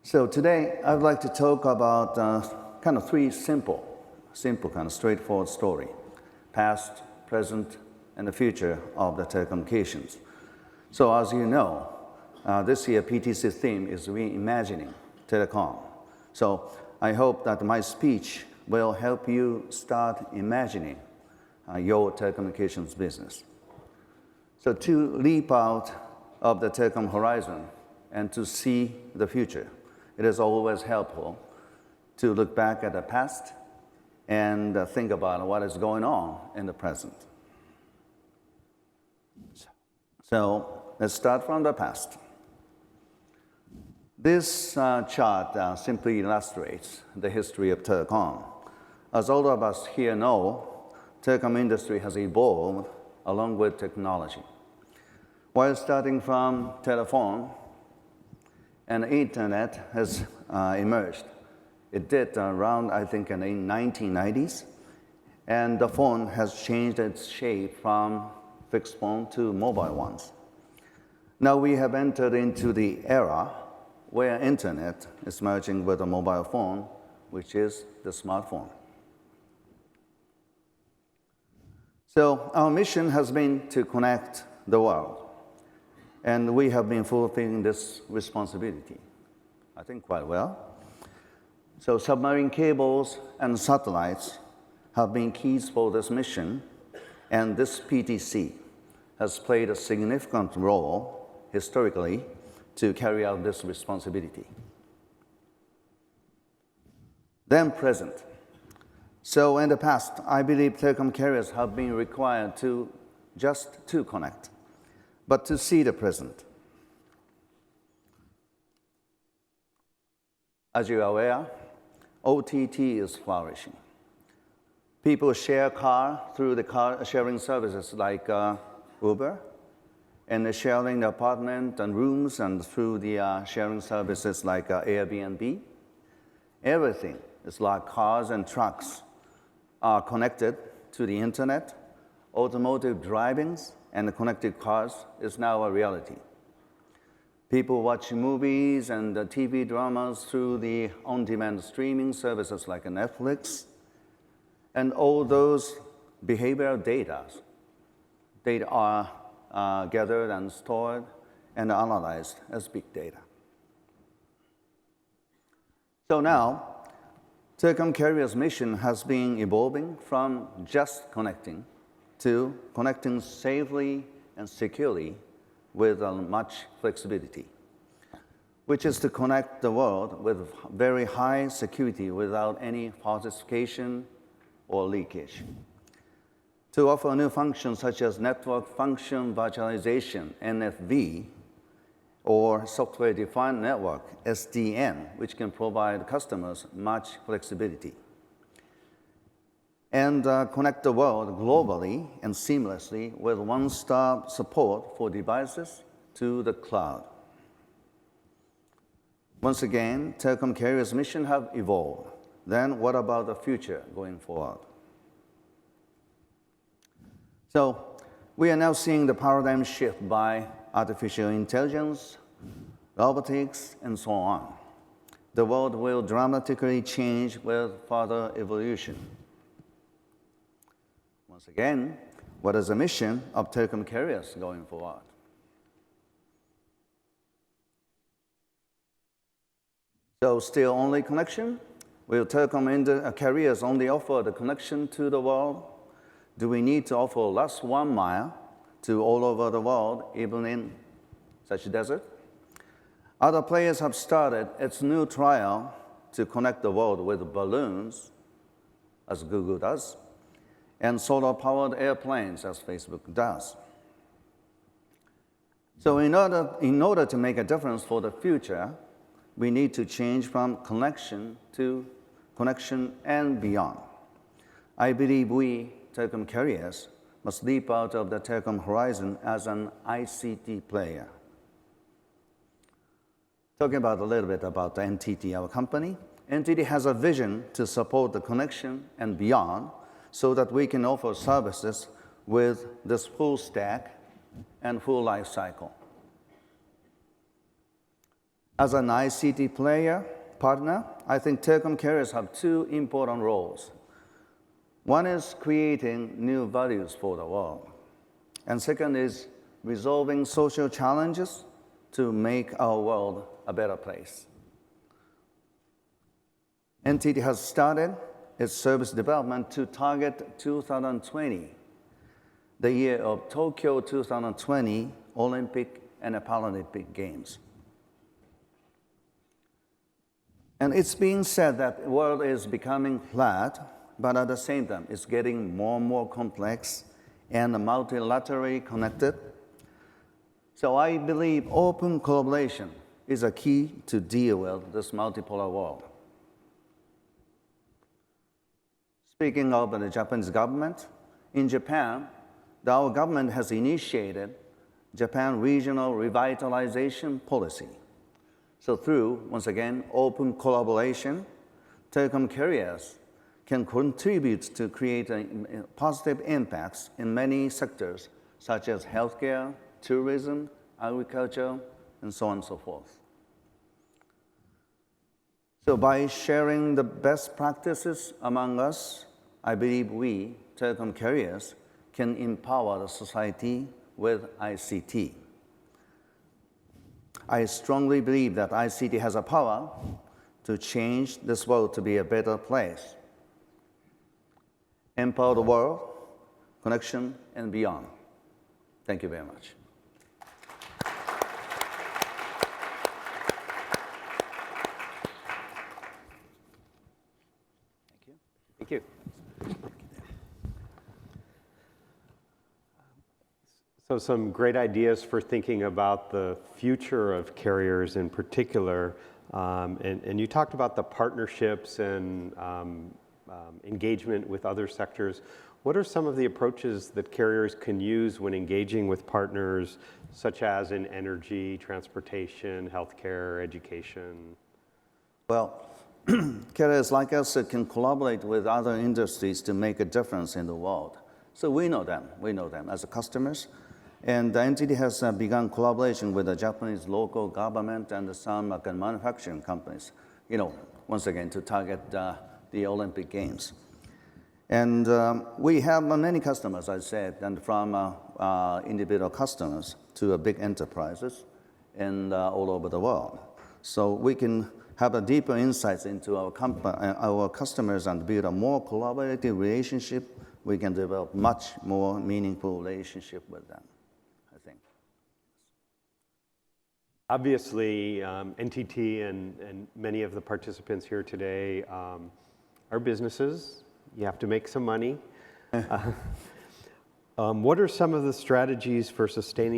So today, I'd like to talk about kind of three simple, kind of straightforward story: past, present, and the future of the telecommunications. So as you know, this year PTC theme is reimagining telecom. So I hope that my speech will help you start imagining your telecommunications business. So to leap out of the telecom horizon and to see the future, it is always helpful to look back at the past and think about what is going on in the present. So let's start from the past. This chart simply illustrates the history of telecom. As all of us here know, telecom industry has evolved along with technology. While starting from telephone, and the internet has emerged. It did around, I think, in the 1990s, and the phone has changed its shape from fixed phone to mobile ones. Now we have entered into the era where internet is merging with a mobile phone, which is the smartphone. So our mission has been to connect the world. And we have been fulfilling this responsibility, I think, quite well. So submarine cables and satellites have been keys for this mission, and this PTC has played a significant role historically to carry out this responsibility. Then present. So in the past, I believe telecom carriers have been required to just to connect, but to see the present. As you are aware, OTT is flourishing. People share car through the car sharing services like Uber, and sharing the apartment and rooms, and through the sharing services like Airbnb. Everything is like cars and trucks are connected to the internet. Automotive drivings and the connected cars is now a reality. People watch movies and TV dramas through the on-demand streaming services like Netflix, and all those behavioral data are gathered and stored and analyzed as big data. So now, telecom carriers' mission has been evolving from just connecting to connecting safely and securely with much flexibility, which is to connect the world with very high security without any falsification or leakage. To offer new functions such as network function virtualization, NFV, or software-defined network, SDN, which can provide customers much flexibility. And connect the world globally and seamlessly with one-stop support for devices to the cloud. Once again, telecom carriers' mission have evolved. Then what about the future going forward? So we are now seeing the paradigm shift by artificial intelligence, robotics, and so on. The world will dramatically change with further evolution. Once again, what is the mission of telecom carriers going forward? So still only connection? Will telecom carriers only offer the connection to the world? Do we need to offer last 1 mile to all over the world, even in such a desert? Other players have started its new trial to connect the world with balloons, as Google does, and solar-powered airplanes, as Facebook does. So in order to make a difference for the future, we need to change from connection to connection and beyond. I believe we, telecom carriers, must leap out of the telecom horizon as an ICT player. Talking about a little bit about the NTT, our company. NTT has a vision to support the connection and beyond, so that we can offer services with this full stack and full life cycle. As an ICT partner, I think telecom carriers have two important roles. One is creating new values for the world, and second is resolving social challenges to make our world a better place. NTT has started its service development to target 2020, the year of Tokyo 2020 Olympic and Paralympic Games. And it's being said that the world is becoming flat, but at the same time, it's getting more and more complex and multilaterally connected. So I believe open collaboration is a key to deal with this multipolar world. Speaking of the Japanese government, in Japan, our government has initiated Japan Regional Revitalization Policy. So through, once again, open collaboration, telecom carriers can contribute to creating positive impacts in many sectors, such as healthcare, tourism, agriculture, and so on and so forth. So by sharing the best practices among us, I believe we, telecom carriers, can empower the society with ICT. I strongly believe that ICT has a power to change this world to be a better place. Empower the world, connection, and beyond. Thank you very much. Thank you. So some great ideas for thinking about the future of carriers in particular. And you talked about the partnerships and engagement with other sectors. What are some of the approaches that carriers can use when engaging with partners, such as in energy, transportation, healthcare, education? Well, carriers like us can collaborate with other industries to make a difference in the world. So we know them as customers. And the NTT has begun collaboration with the Japanese local government and some manufacturing companies, once again, to target the Olympic Games. And we have many customers, I said, and from individual customers to big enterprises and all over the world. So we can have a deeper insights into our customers and build a more collaborative relationship. We can develop much more meaningful relationship with them, I think. Obviously, NTT and many of the participants here today are businesses. You have to make some money. What are some of the strategies for sustaining